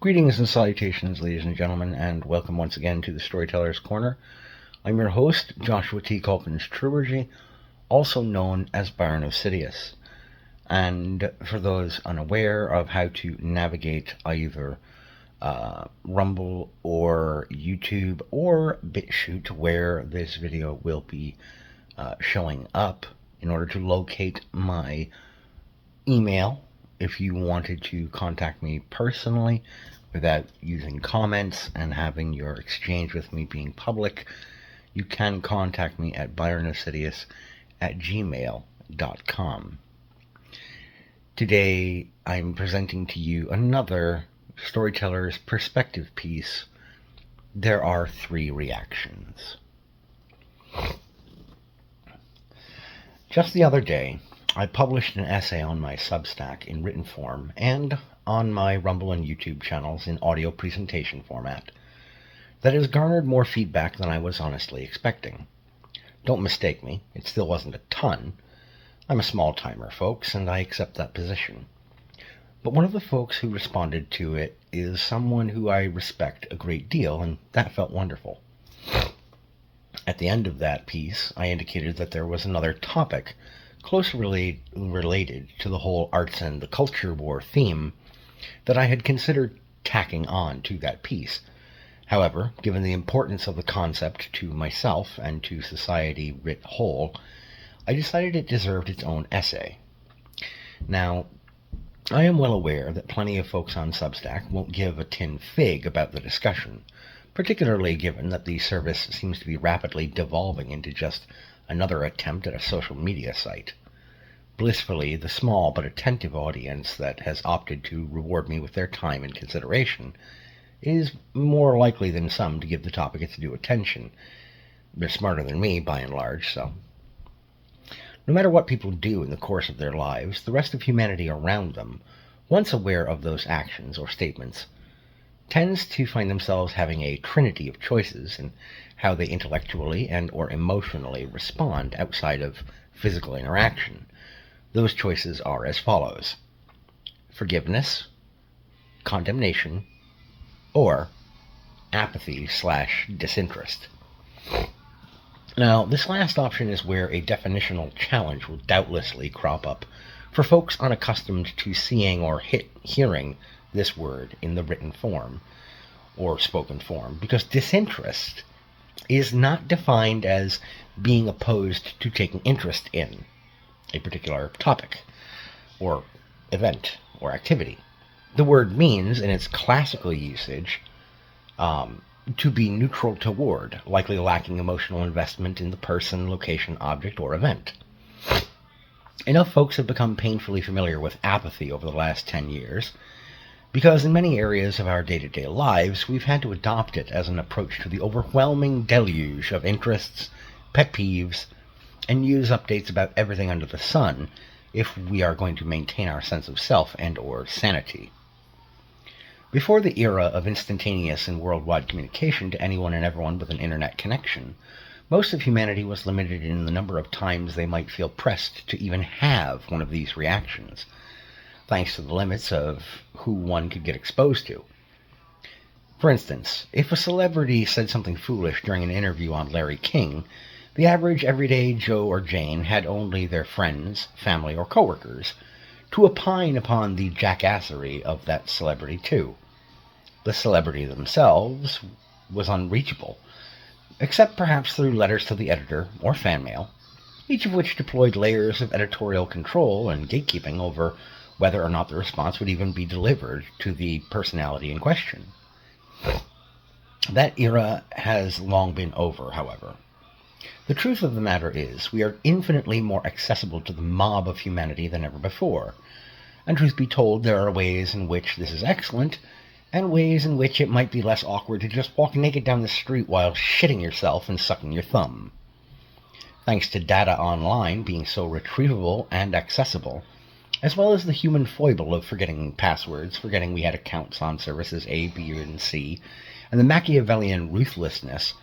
Greetings and salutations, ladies and gentlemen, and welcome once again to the Storyteller's Corner. I'm your host, Joshua Calkins-Treworgy, also known as Baron of Sidious. And for those unaware of how to navigate either Rumble or YouTube or BitChute, where this video will be showing up, in order to locate my email, if you wanted to contact me personally without using comments and having your exchange with me being public, you can contact me at byronofsidious@gmail.com. Today I'm presenting to you another Storyteller's Perspective piece. There are 3 reactions. Just the other day, I published an essay on my Substack in written form and on my Rumble and YouTube channels in audio presentation format that has garnered more feedback than I was honestly expecting. Don't mistake me, it still wasn't a ton. I'm a small-timer, folks, and I accept that position. But one of the folks who responded to it is someone who I respect a great deal, and that felt wonderful. At the end of that piece, I indicated that there was another topic closely related to the whole arts and the culture war theme that I had considered tacking on to that piece. However, given the importance of the concept to myself and to society writ whole, I decided it deserved its own essay. Now, I am well aware that plenty of folks on Substack won't give a tin fig about the discussion, particularly given that the service seems to be rapidly devolving into just another attempt at a social media site. Blissfully, the small but attentive audience that has opted to reward me with their time and consideration is more likely than some to give the topic its due attention. They're smarter than me, by and large, so. No matter what people do in the course of their lives, the rest of humanity around them, once aware of those actions or statements, tends to find themselves having a trinity of choices in how they intellectually and or emotionally respond outside of physical interaction. Those choices are as follows: forgiveness, condemnation, or apathy/disinterest. Now, this last option is where a definitional challenge will doubtlessly crop up for folks unaccustomed to seeing or hearing this word in the written form or spoken form, because disinterest is not defined as being opposed to taking interest in a particular topic or event or activity. The word means, in its classical usage, to be neutral toward, likely lacking emotional investment in the person, location, object, or event. Enough folks have become painfully familiar with apathy over the last 10 years, because in many areas of our day-to-day lives, we've had to adopt it as an approach to the overwhelming deluge of interests, pet peeves, and news updates about everything under the sun if we are going to maintain our sense of self and or sanity. Before the era of instantaneous and worldwide communication to anyone and everyone with an internet connection, most of humanity was limited in the number of times they might feel pressed to even have one of these reactions, thanks to the limits of who one could get exposed to. For instance, if a celebrity said something foolish during an interview on Larry King, the average everyday Joe or Jane had only their friends, family, or coworkers to opine upon the jackassery of that celebrity too. The celebrity themselves was unreachable, except perhaps through letters to the editor or fan mail, each of which deployed layers of editorial control and gatekeeping over whether or not the response would even be delivered to the personality in question. That era has long been over, however. The truth of the matter is, we are infinitely more accessible to the mob of humanity than ever before, and truth be told, there are ways in which this is excellent, and ways in which it might be less awkward to just walk naked down the street while shitting yourself and sucking your thumb. Thanks to data online being so retrievable and accessible, as well as the human foible of forgetting passwords, forgetting we had accounts on services A, B, and C, and the Machiavellian ruthlessness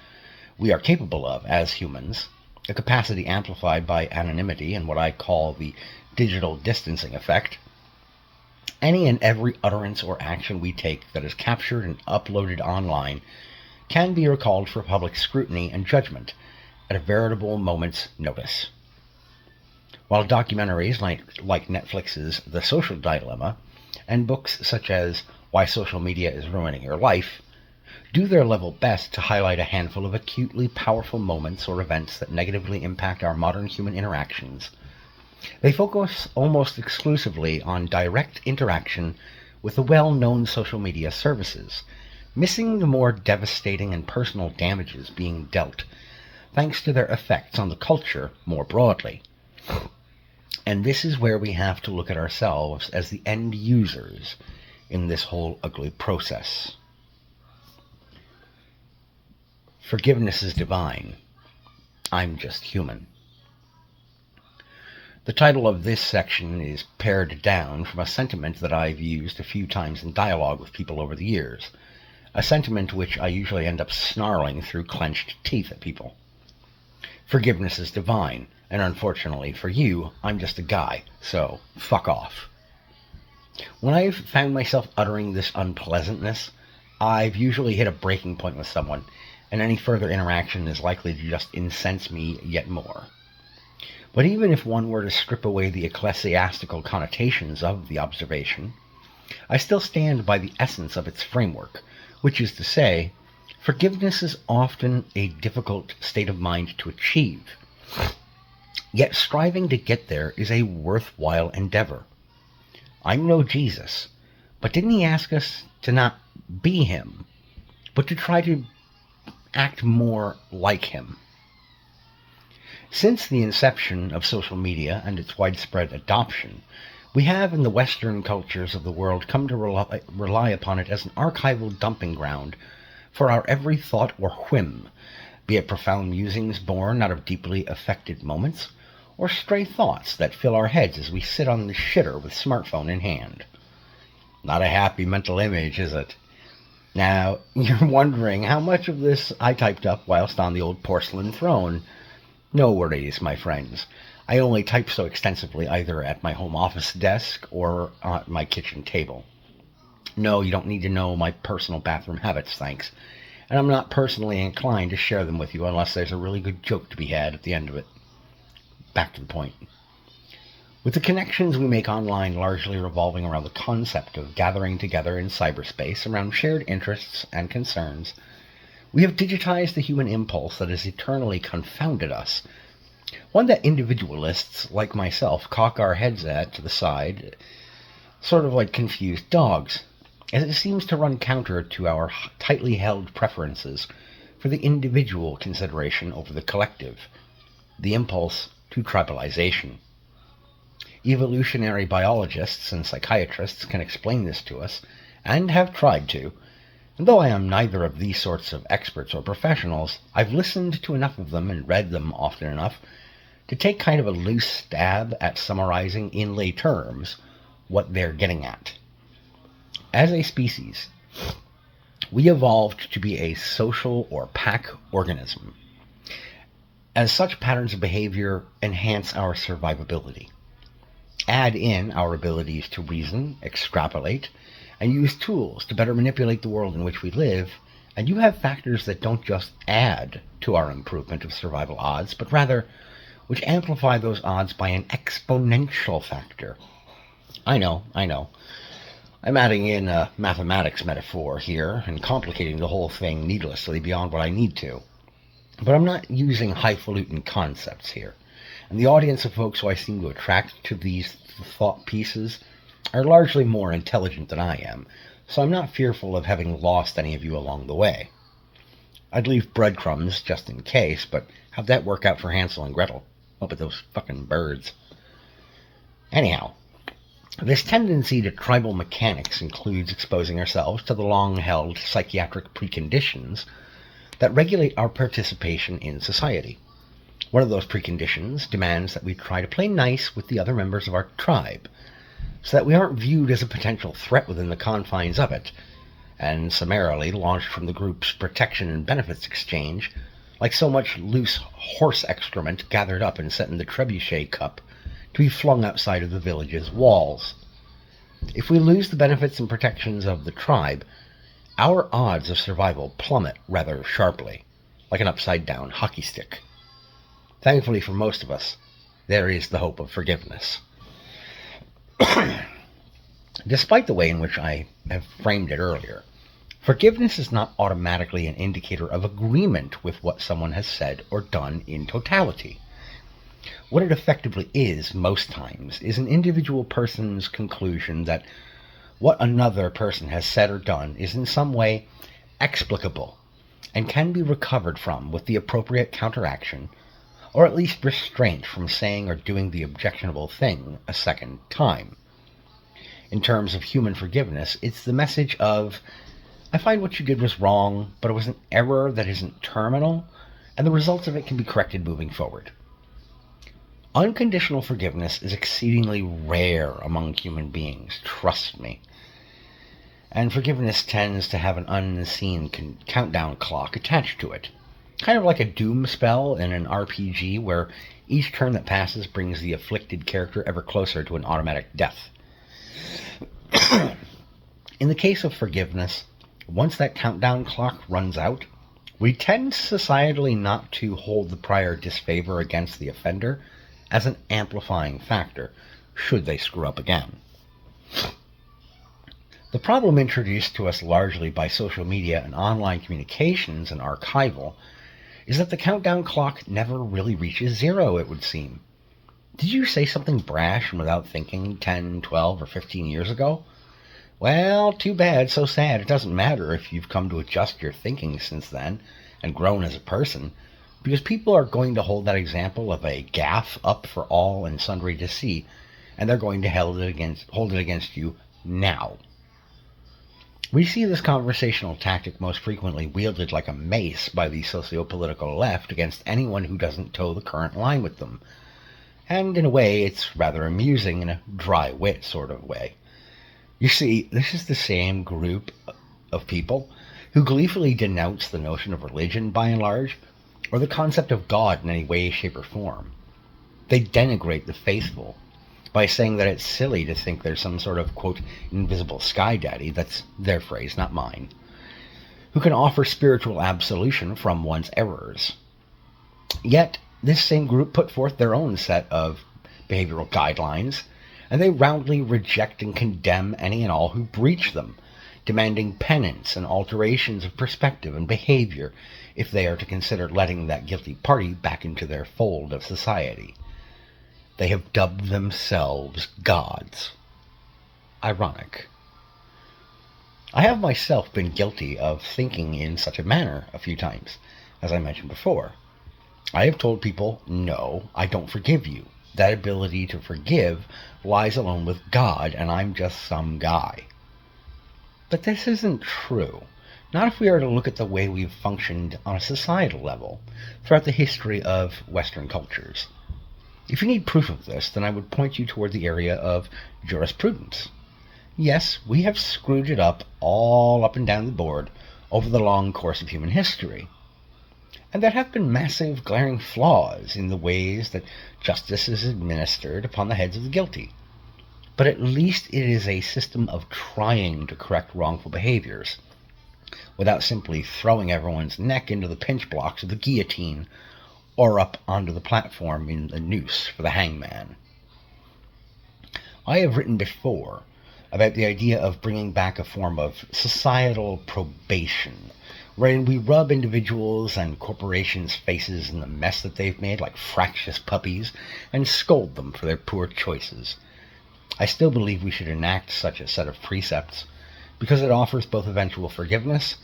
we are capable of as humans, a capacity amplified by anonymity and what I call the digital distancing effect, Any and every utterance or action we take that is captured and uploaded online can be recalled for public scrutiny and judgment at a veritable moment's notice. While documentaries like Netflix's The Social Dilemma and books such as Why Social Media is Ruining Your Life do their level best to highlight a handful of acutely powerful moments or events that negatively impact our modern human interactions, they focus almost exclusively on direct interaction with the well-known social media services, missing the more devastating and personal damages being dealt thanks to their effects on the culture more broadly. And this is where we have to look at ourselves as the end users in this whole ugly process. Forgiveness is divine. I'm just human. The title of this section is pared down from a sentiment that I've used a few times in dialogue with people over the years, a sentiment which I usually end up snarling through clenched teeth at people. Forgiveness is divine, and unfortunately for you, I'm just a guy, so fuck off. When I've found myself uttering this unpleasantness, I've usually hit a breaking point with someone, and any further interaction is likely to just incense me yet more. But even if one were to strip away the ecclesiastical connotations of the observation, I still stand by the essence of its framework, which is to say, forgiveness is often a difficult state of mind to achieve. Yet striving to get there is a worthwhile endeavor. I'm no Jesus, but didn't he ask us to not be him, but to try to act more like him? Since the inception of social media and its widespread adoption, we have in the Western cultures of the world come to rely upon it as an archival dumping ground for our every thought or whim, be it profound musings born out of deeply affected moments, or stray thoughts that fill our heads as we sit on the shitter with smartphone in hand. Not a happy mental image, is it? Now, you're wondering how much of this I typed up whilst on the old porcelain throne. No worries, my friends. I only type so extensively either at my home office desk or at my kitchen table. No, you don't need to know my personal bathroom habits, thanks. And I'm not personally inclined to share them with you unless there's a really good joke to be had at the end of it. Back to the point. With the connections we make online largely revolving around the concept of gathering together in cyberspace around shared interests and concerns, we have digitized the human impulse that has eternally confounded us, one that individualists like myself cock our heads at to the side, sort of like confused dogs, as it seems to run counter to our tightly held preferences for the individual consideration over the collective, the impulse to tribalization. Evolutionary biologists and psychiatrists can explain this to us, and have tried to, and though I am neither of these sorts of experts or professionals, I've listened to enough of them and read them often enough to take kind of a loose stab at summarizing in lay terms what they're getting at. As a species, we evolved to be a social or pack organism. As such, patterns of behavior enhance our survivability. Add in our abilities to reason, extrapolate, and use tools to better manipulate the world in which we live, and you have factors that don't just add to our improvement of survival odds, but rather which amplify those odds by an exponential factor. I know. I'm adding in a mathematics metaphor here and complicating the whole thing needlessly beyond what I need to. But I'm not using highfalutin concepts here. And the audience of folks who I seem to attract to these thought pieces are largely more intelligent than I am, so I'm not fearful of having lost any of you along the way. I'd leave breadcrumbs just in case, but how'd that work out for Hansel and Gretel? Up with those fucking birds. Anyhow, this tendency to tribal mechanics includes exposing ourselves to the long-held psychiatric preconditions that regulate our participation in society. One of those preconditions demands that we try to play nice with the other members of our tribe, so that we aren't viewed as a potential threat within the confines of it, and summarily launched from the group's protection and benefits exchange, like so much loose horse excrement gathered up and set in the trebuchet cup to be flung outside of the village's walls. If we lose the benefits and protections of the tribe, our odds of survival plummet rather sharply, like an upside-down hockey stick. Thankfully for most of us, there is the hope of forgiveness. Despite the way in which I have framed it earlier, forgiveness is not automatically an indicator of agreement with what someone has said or done in totality. What it effectively is, most times, is an individual person's conclusion that what another person has said or done is in some way explicable and can be recovered from with the appropriate counteraction, or at least restraint from saying or doing the objectionable thing a second time. In terms of human forgiveness, it's the message of, I find what you did was wrong, but it was an error that isn't terminal, and the results of it can be corrected moving forward. Unconditional forgiveness is exceedingly rare among human beings, trust me. And forgiveness tends to have an unseen countdown clock attached to it. Kind of like a doom spell in an RPG where each turn that passes brings the afflicted character ever closer to an automatic death. In the case of forgiveness, once that countdown clock runs out, we tend societally not to hold the prior disfavor against the offender as an amplifying factor, should they screw up again. The problem introduced to us largely by social media and online communications and archival is that the countdown clock never really reaches zero, it would seem. Did you say something brash and without thinking 10, 12, or 15 years ago? Well, too bad, so sad. It doesn't matter if you've come to adjust your thinking since then and grown as a person, because people are going to hold that example of a gaffe up for all and sundry to see, and they're going to hold it against you now. We see this conversational tactic most frequently wielded like a mace by the socio-political left against anyone who doesn't toe the current line with them. And in a way, it's rather amusing in a dry wit sort of way. You see, this is the same group of people who gleefully denounce the notion of religion by and large, or the concept of God in any way, shape, or form. They denigrate the faithful by saying that it's silly to think there's some sort of, quote, invisible sky daddy, that's their phrase, not mine, who can offer spiritual absolution from one's errors. Yet, this same group put forth their own set of behavioral guidelines, and they roundly reject and condemn any and all who breach them, demanding penance and alterations of perspective and behavior if they are to consider letting that guilty party back into their fold of society. They have dubbed themselves gods. Ironic. I have myself been guilty of thinking in such a manner a few times, as I mentioned before. I have told people, no, I don't forgive you. That ability to forgive lies alone with God, and I'm just some guy. But this isn't true. Not if we are to look at the way we've functioned on a societal level throughout the history of Western cultures. If you need proof of this, then I would point you toward the area of jurisprudence. Yes, we have screwed it up all up and down the board over the long course of human history. And there have been massive, glaring flaws in the ways that justice is administered upon the heads of the guilty. But at least it is a system of trying to correct wrongful behaviors, without simply throwing everyone's neck into the pinch blocks of the guillotine, or up onto the platform in the noose for the hangman. I have written before about the idea of bringing back a form of societal probation, wherein we rub individuals and corporations' faces in the mess that they've made like fractious puppies and scold them for their poor choices. I still believe we should enact such a set of precepts because it offers both eventual forgiveness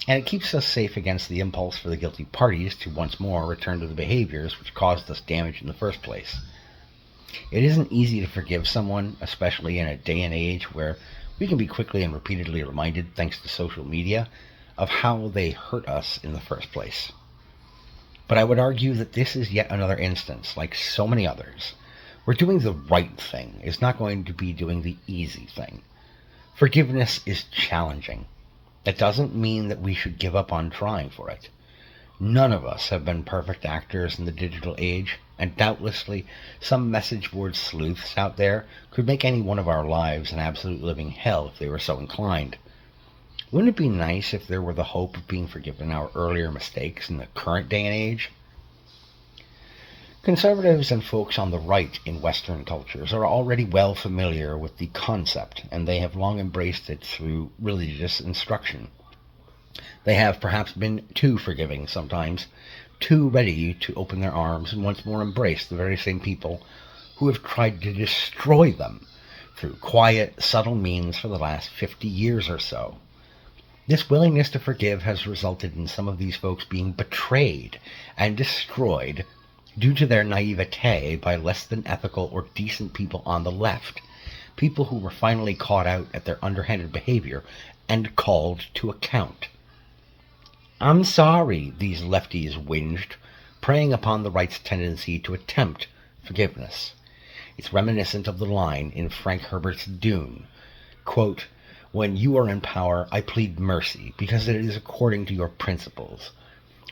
and it keeps us safe against the impulse for the guilty parties to once more return to the behaviors which caused us damage in the first place. It isn't easy to forgive someone, especially in a day and age where we can be quickly and repeatedly reminded, thanks to social media, of how they hurt us in the first place. But I would argue that this is yet another instance, like so many others, where doing the right thing is not going to be doing the easy thing. Forgiveness is challenging. That doesn't mean that we should give up on trying for it. None of us have been perfect actors in the digital age, and doubtlessly some message board sleuths out there could make any one of our lives an absolute living hell if they were so inclined. Wouldn't it be nice if there were the hope of being forgiven our earlier mistakes in the current day and age? Conservatives and folks on the right in Western cultures are already well familiar with the concept, and they have long embraced it through religious instruction. They have perhaps been too forgiving sometimes, too ready to open their arms and once more embrace the very same people who have tried to destroy them through quiet, subtle means for the last 50 years or so. This willingness to forgive has resulted in some of these folks being betrayed and destroyed due to their naivete by less than ethical or decent people on the left, people who were finally caught out at their underhanded behavior and called to account. "I'm sorry," these lefties whinged, preying upon the right's tendency to attempt forgiveness. It's reminiscent of the line in Frank Herbert's Dune, quote, "When you are in power, I plead mercy, because it is according to your principles.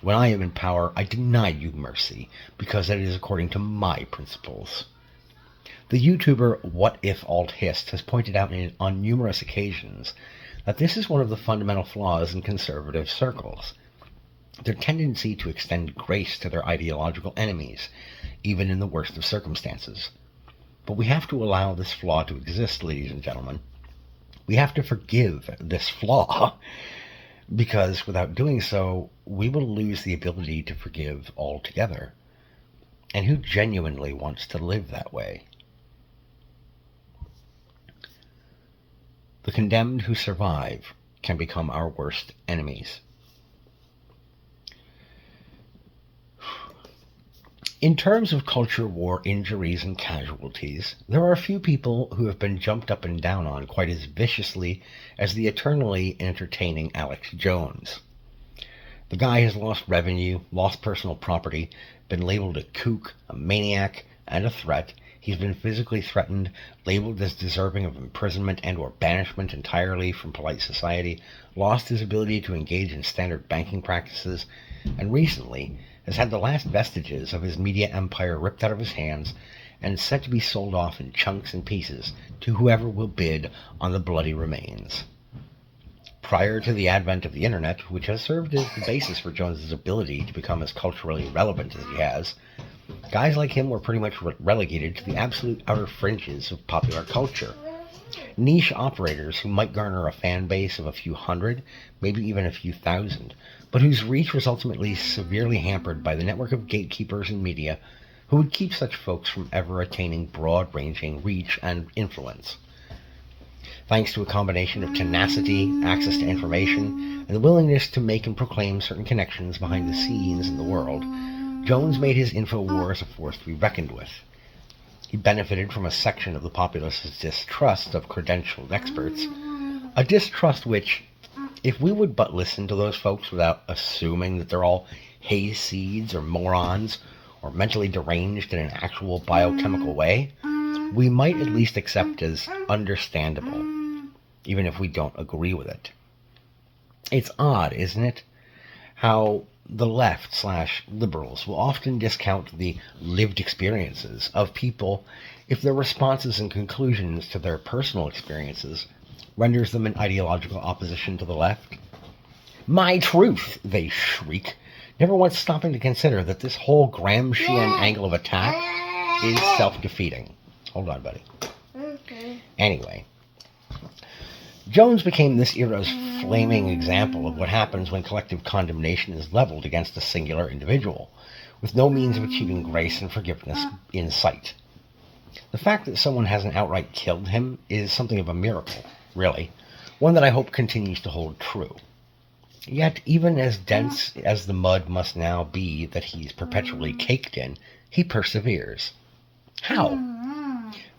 When I am in power, I deny you mercy, because it is according to my principles." The YouTuber What If Alt Hist has pointed out on numerous occasions that this is one of the fundamental flaws in conservative circles. Their tendency to extend grace to their ideological enemies, even in the worst of circumstances. But we have to allow this flaw to exist, ladies and gentlemen. We have to forgive this flaw, because without doing so, we will lose the ability to forgive altogether. And who genuinely wants to live that way? The condemned who survive can become our worst enemies. In terms of culture war injuries and casualties, there are a few people who have been jumped up and down on quite as viciously as the eternally entertaining Alex Jones. The guy has lost revenue, lost personal property, been labeled a kook, a maniac, and a threat. He's been physically threatened, labeled as deserving of imprisonment and or banishment entirely from polite society, lost his ability to engage in standard banking practices, and recently has had the last vestiges of his media empire ripped out of his hands and set to be sold off in chunks and pieces to whoever will bid on the bloody remains. Prior to the advent of the internet, which has served as the basis for Jones's ability to become as culturally relevant as he has, guys like him were pretty much relegated to the absolute outer fringes of popular culture. Niche operators who might garner a fan base of a few hundred, maybe even a few thousand, but whose reach was ultimately severely hampered by the network of gatekeepers and media who would keep such folks from ever attaining broad-ranging reach and influence. Thanks to a combination of tenacity, access to information, and the willingness to make and proclaim certain connections behind the scenes in the world, Jones made his InfoWars a force to be reckoned with. He benefited from a section of the populace's distrust of credentialed experts, a distrust which, if we would but listen to those folks without assuming that they're all hayseeds or morons or mentally deranged in an actual biochemical way, we might at least accept as understandable, even if we don't agree with it. It's odd, isn't it, how the left/liberals will often discount the lived experiences of people if their responses and conclusions to their personal experiences renders them in ideological opposition to the left. "My truth," they shriek, never once stopping to consider that this whole Gramscian angle of attack is self-defeating. Hold on, buddy. Anyway, Jones became this era's flaming example of what happens when collective condemnation is leveled against a singular individual, with no means of achieving grace and forgiveness in sight. The fact that someone hasn't outright killed him is something of a miracle, really, one that I hope continues to hold true. Yet, even as dense as the mud must now be that he's perpetually caked in, he perseveres. How?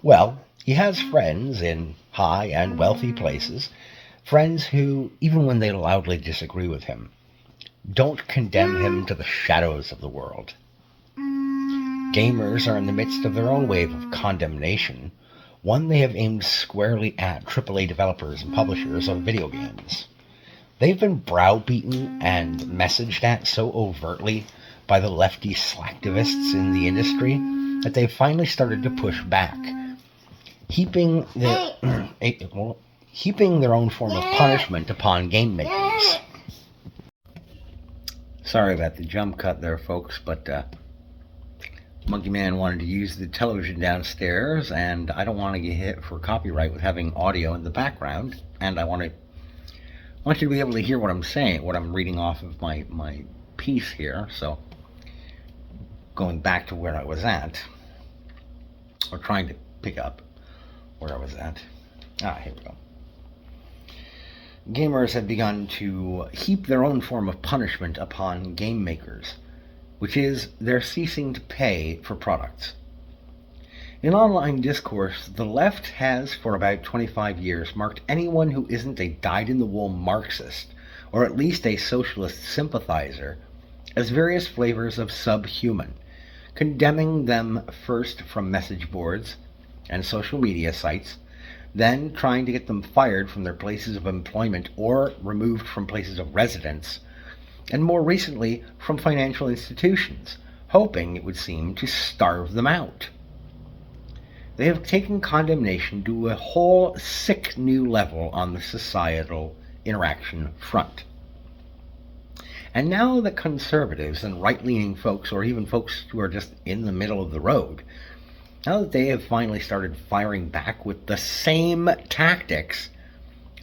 Well, he has friends in high and wealthy places, friends who, even when they loudly disagree with him, don't condemn him to the shadows of the world. Gamers are in the midst of their own wave of condemnation, one they have aimed squarely at AAA developers and publishers of video games. They've been browbeaten and messaged at so overtly by the lefty slacktivists in the industry that they've finally started to push back, heaping heaping their own form of punishment upon game makers. Sorry about the jump cut there, folks, but Monkey Man wanted to use the television downstairs, and I don't want to get hit for copyright with having audio in the background, and I want you to be able to hear what I'm saying, what I'm reading off of my piece here. So going back to where I was at, or trying to pick up where I was at. Here we go. Gamers have begun to heap their own form of punishment upon game makers, which is their ceasing to pay for products. In online discourse, the left has, for about 25 years, marked anyone who isn't a dyed-in-the-wool Marxist, or at least a socialist sympathizer, as various flavors of subhuman, condemning them first from message boards and social media sites, then trying to get them fired from their places of employment or removed from places of residence, and more recently from financial institutions, hoping, it would seem, to starve them out. They have taken condemnation to a whole sick new level on the societal interaction front. And now that conservatives and right-leaning folks, or even folks who are just in the middle of the road, now that they have finally started firing back with the same tactics,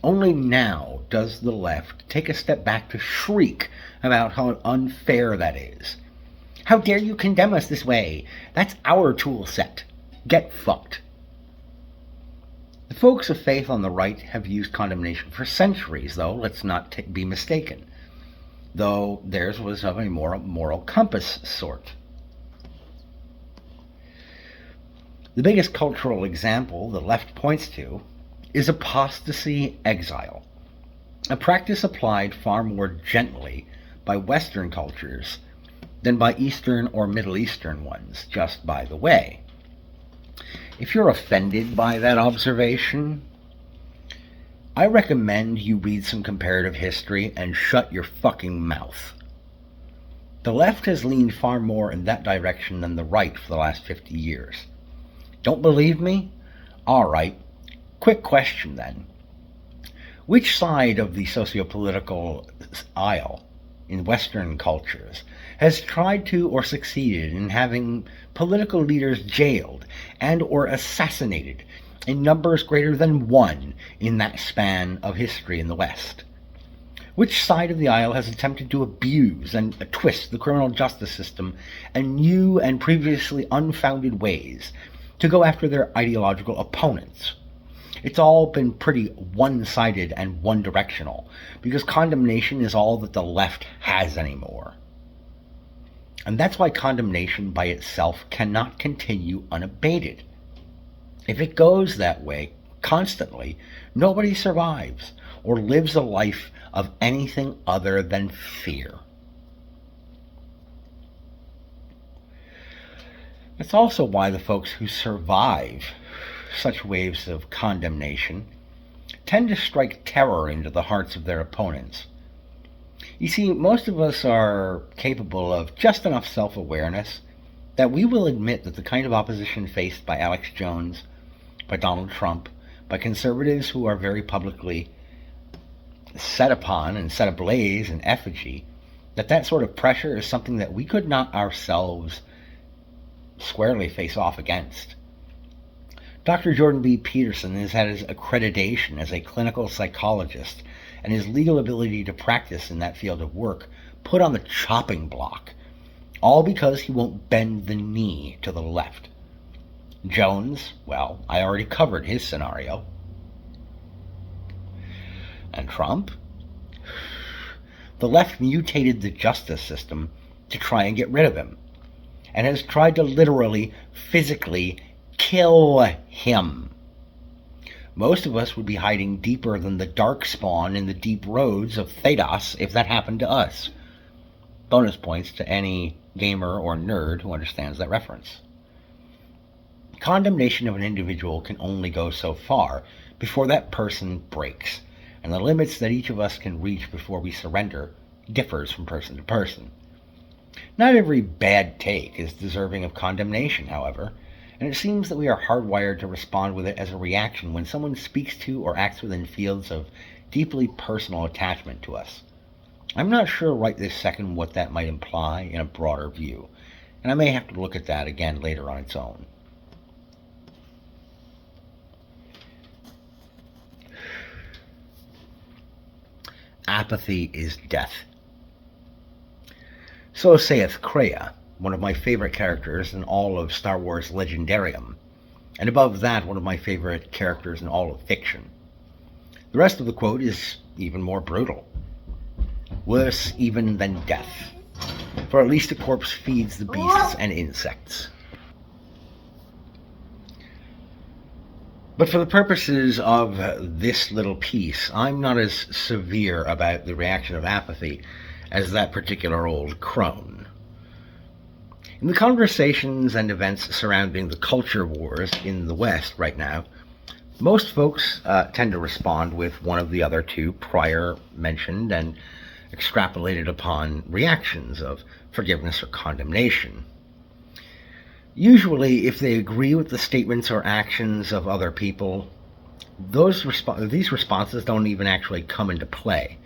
only now does the left take a step back to shriek about how unfair that is. How dare you condemn us this way? That's our tool set. Get fucked. The folks of faith on the right have used condemnation for centuries, though, let's not be mistaken, though theirs was of a more moral compass sort. The biggest cultural example the left points to is apostasy exile, a practice applied far more gently by Western cultures than by Eastern or Middle Eastern ones, just by the way. If you're offended by that observation, I recommend you read some comparative history and shut your fucking mouth. The left has leaned far more in that direction than the right for the last 50 years. Don't believe me? All right. Quick question then. Which side of the socio-political aisle in Western cultures has tried to or succeeded in having political leaders jailed and or assassinated in numbers greater than 1 in that span of history in the West? Which side of the aisle has attempted to abuse and twist the criminal justice system in new and previously unfounded ways to go after their ideological opponents? It's all been pretty one-sided and one-directional, because condemnation is all that the left has anymore. And that's why condemnation by itself cannot continue unabated. If it goes that way constantly, nobody survives or lives a life of anything other than fear. That's also why the folks who survive such waves of condemnation tend to strike terror into the hearts of their opponents. You see, most of us are capable of just enough self-awareness that we will admit that the kind of opposition faced by Alex Jones, by Donald Trump, by conservatives who are very publicly set upon and set ablaze in effigy, that sort of pressure is something that we could not ourselves squarely face off against. Dr. Jordan B. Peterson has had his accreditation as a clinical psychologist and his legal ability to practice in that field of work put on the chopping block, all because he won't bend the knee to the left. Jones, well, I already covered his scenario. And Trump? The left mutated the justice system to try and get rid of him, and has tried to literally, physically kill him. Most of us would be hiding deeper than the dark spawn in the deep roads of Thedas if that happened to us. Bonus points to any gamer or nerd who understands that reference. Condemnation of an individual can only go so far before that person breaks, and the limits that each of us can reach before we surrender differs from person to person. Not every bad take is deserving of condemnation, however, and it seems that we are hardwired to respond with it as a reaction when someone speaks to or acts within fields of deeply personal attachment to us. I'm not sure right this second what that might imply in a broader view, and I may have to look at that again later on its own. Apathy is death. So saith Kreia, one of my favorite characters in all of Star Wars Legendarium, and above that, one of my favorite characters in all of fiction. The rest of the quote is even more brutal. Worse even than death, for at least a corpse feeds the beasts and insects. But for the purposes of this little piece, I'm not as severe about the reaction of apathy as that particular old crone. In the conversations and events surrounding the culture wars in the West right now, most folks tend to respond with one of the other two prior mentioned and extrapolated upon reactions of forgiveness or condemnation. Usually, if they agree with the statements or actions of other people, these responses don't even actually come into play.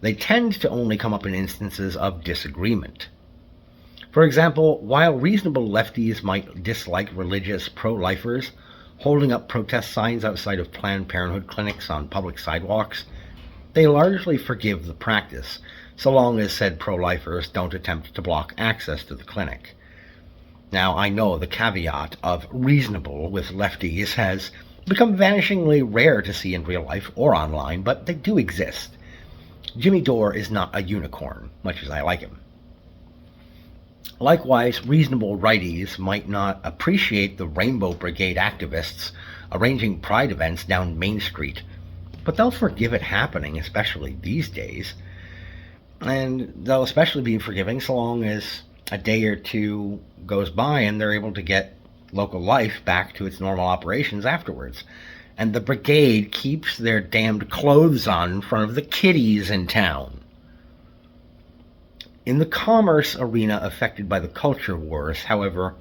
They tend to only come up in instances of disagreement. For example, while reasonable lefties might dislike religious pro-lifers holding up protest signs outside of Planned Parenthood clinics on public sidewalks, they largely forgive the practice, so long as said pro-lifers don't attempt to block access to the clinic. Now, I know the caveat of reasonable with lefties has become vanishingly rare to see in real life or online, but they do exist. Jimmy Dore is not a unicorn, much as I like him. Likewise, reasonable righties might not appreciate the Rainbow Brigade activists arranging pride events down Main Street, but they'll forgive it happening, especially these days. And they'll especially be forgiving so long as a day or two goes by and they're able to get local life back to its normal operations afterwards. And the brigade keeps their damned clothes on in front of the kiddies in town. In the commerce arena affected by the culture wars, however,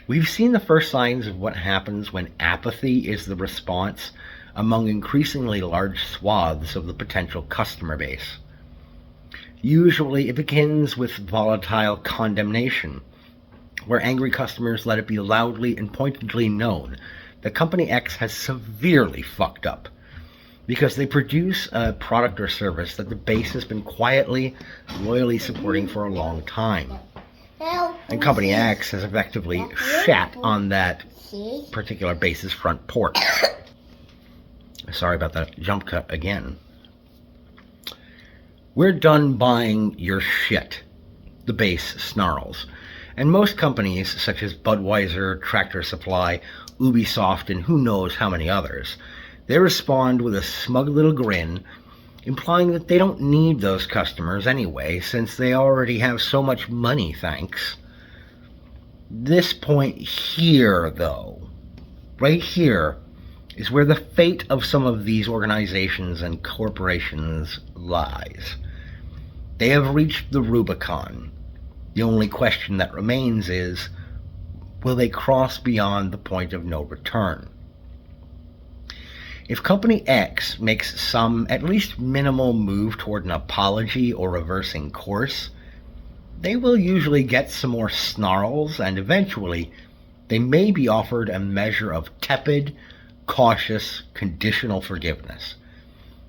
we've seen the first signs of what happens when apathy is the response among increasingly large swaths of the potential customer base. Usually it begins with volatile condemnation, where angry customers let it be loudly and pointedly known that Company X has severely fucked up because they produce a product or service that the base has been quietly, loyally supporting for a long time. And Company X has effectively shat on that particular base's front porch. Sorry about that jump cut again. We're done buying your shit, the base snarls. And most companies, such as Budweiser, Tractor Supply, Ubisoft, and who knows how many others, they respond with a smug little grin, implying that they don't need those customers anyway, since they already have so much money, thanks. This point here, though, right here, is where the fate of some of these organizations and corporations lies. They have reached the Rubicon. The only question that remains is, will they cross beyond the point of no return? If Company X makes some, at least minimal move toward an apology or reversing course, they will usually get some more snarls, and eventually they may be offered a measure of tepid, cautious, conditional forgiveness.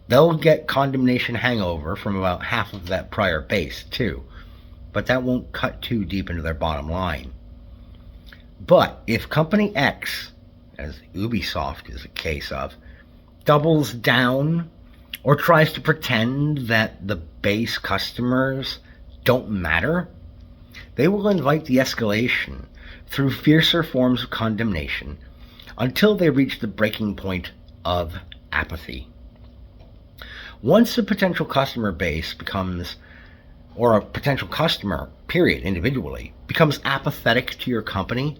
They'll get condemnation hangover from about half of that prior base, too, but that won't cut too deep into their bottom line. But if Company X, as Ubisoft is a case of, doubles down or tries to pretend that the base customers don't matter, they will invite the escalation through fiercer forms of condemnation until they reach the breaking point of apathy. Once a potential customer base becomes, or a potential customer, period, individually, becomes apathetic to your company,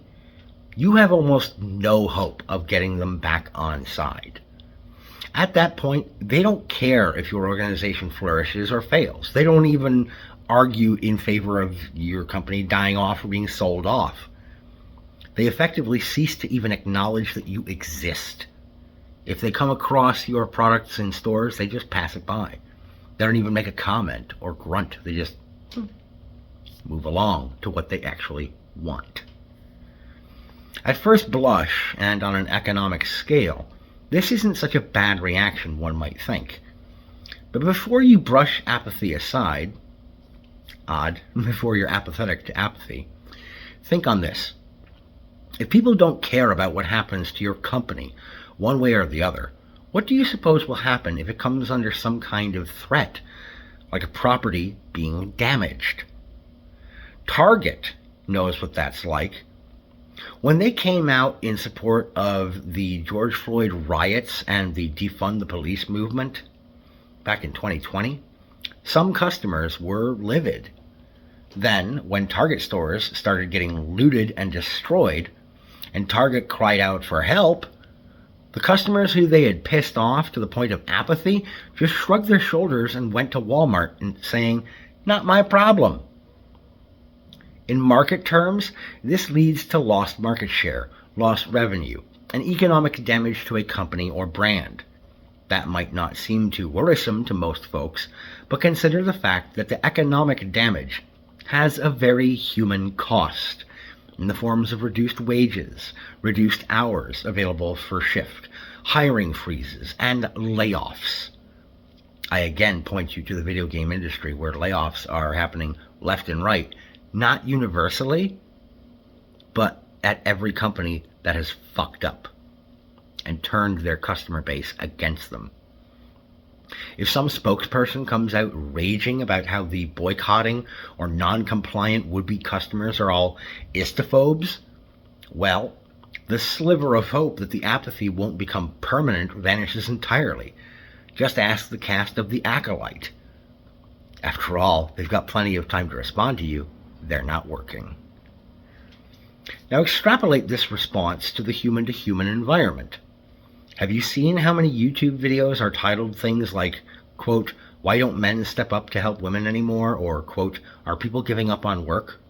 you have almost no hope of getting them back on side. At that point, they don't care if your organization flourishes or fails. They don't even argue in favor of your company dying off or being sold off. They effectively cease to even acknowledge that you exist. If they come across your products in stores, they just pass it by. They don't even make a comment or grunt. They just move along to what they actually want. At first blush, and on an economic scale, this isn't such a bad reaction one might think. But before you brush apathy aside, before you're apathetic to apathy, think on this. If people don't care about what happens to your company, one way or the other, what do you suppose will happen if it comes under some kind of threat, like a property being damaged? Target knows what that's like. When they came out in support of the George Floyd riots and the defund the police movement back in 2020, some customers were livid. Then, when Target stores started getting looted and destroyed, and Target cried out for help, the customers who they had pissed off to the point of apathy just shrugged their shoulders and went to Walmart and saying, "Not my problem." In market terms, this leads to lost market share, lost revenue, and economic damage to a company or brand. That might not seem too worrisome to most folks, but consider the fact that the economic damage has a very human cost in the forms of reduced wages, reduced hours available for shift, hiring freezes, and layoffs. I again point you to the video game industry where layoffs are happening left and right, not universally, but at every company that has fucked up and turned their customer base against them. If some spokesperson comes out raging about how the boycotting or non-compliant would-be customers are all istophobes, well, the sliver of hope that the apathy won't become permanent vanishes entirely. Just ask the cast of The Acolyte. After all, they've got plenty of time to respond to you. They're not working. Now extrapolate this response to the human-to-human environment. Have you seen how many YouTube videos are titled things like, quote, "Why don't men step up to help women anymore?" or, quote, "Are people giving up on work?"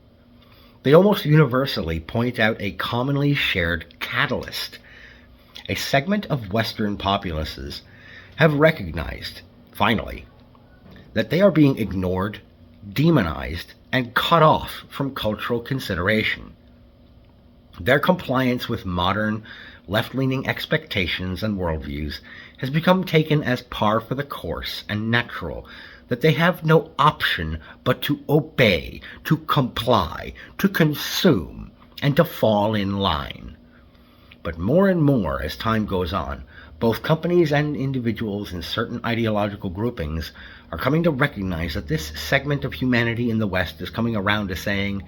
They almost universally point out a commonly shared catalyst. A segment of Western populaces have recognized, finally, that they are being ignored, demonized, and cut off from cultural consideration. Their compliance with modern, left-leaning expectations and worldviews has become taken as par for the course and natural, that they have no option but to obey, to comply, to consume, and to fall in line. But more and more as time goes on, both companies and individuals in certain ideological groupings are coming to recognize that this segment of humanity in the West is coming around to saying,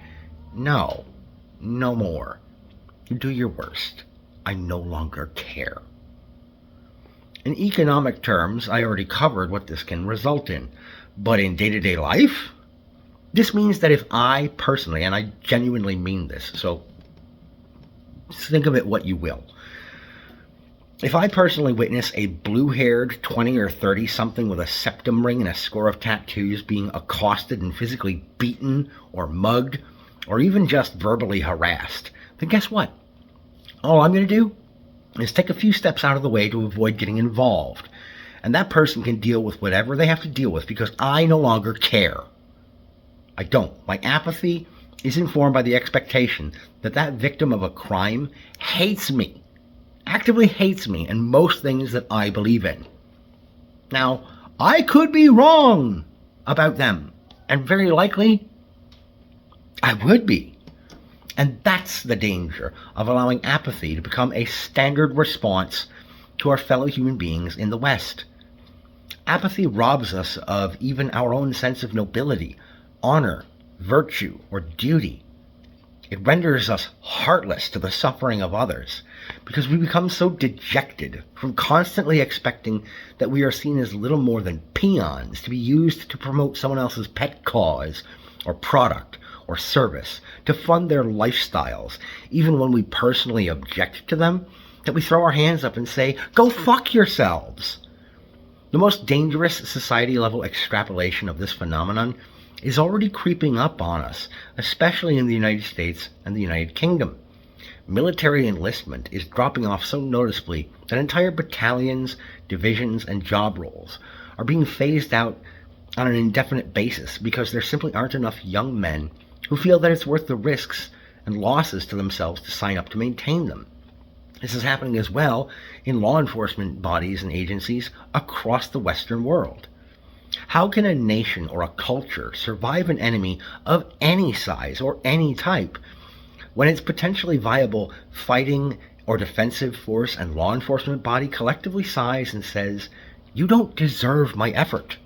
no, no more. Do your worst. I no longer care. In economic terms, I already covered what this can result in. But in day-to-day life, this means that if I personally, and I genuinely mean this, so think of it what you will. If I personally witness a blue-haired 20 or 30-something with a septum ring and a score of tattoos being accosted and physically beaten or mugged, or even just verbally harassed, then guess what? All I'm going to do is take a few steps out of the way to avoid getting involved. And that person can deal with whatever they have to deal with because I no longer care. I don't. My apathy is informed by the expectation that that victim of a crime hates me, actively hates me and most things that I believe in. Now, I could be wrong about them, and very likely I would be. And that's the danger of allowing apathy to become a standard response to our fellow human beings in the West. Apathy robs us of even our own sense of nobility, honor, virtue, or duty. It renders us heartless to the suffering of others because we become so dejected from constantly expecting that we are seen as little more than peons to be used to promote someone else's pet cause or product or service, to fund their lifestyles, even when we personally object to them, that we throw our hands up and say, go fuck yourselves. The most dangerous society-level extrapolation of this phenomenon is already creeping up on us, especially in the United States and the United Kingdom. Military enlistment is dropping off so noticeably that entire battalions, divisions, and job roles are being phased out on an indefinite basis because there simply aren't enough young men who feel that it's worth the risks and losses to themselves to sign up to maintain them. This is happening as well in law enforcement bodies and agencies across the Western world. How can a nation or a culture survive an enemy of any size or any type when its potentially viable fighting or defensive force and law enforcement body collectively sighs and says, you don't deserve my effort?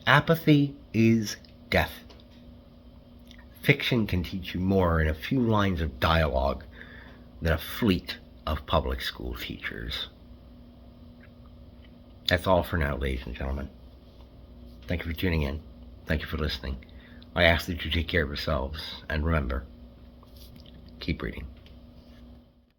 Apathy is death. Fiction can teach you more in a few lines of dialogue than a fleet of public school teachers. That's all for now, ladies and gentlemen. Thank you for tuning in. Thank you for listening. I ask that you take care of yourselves, and remember, keep reading.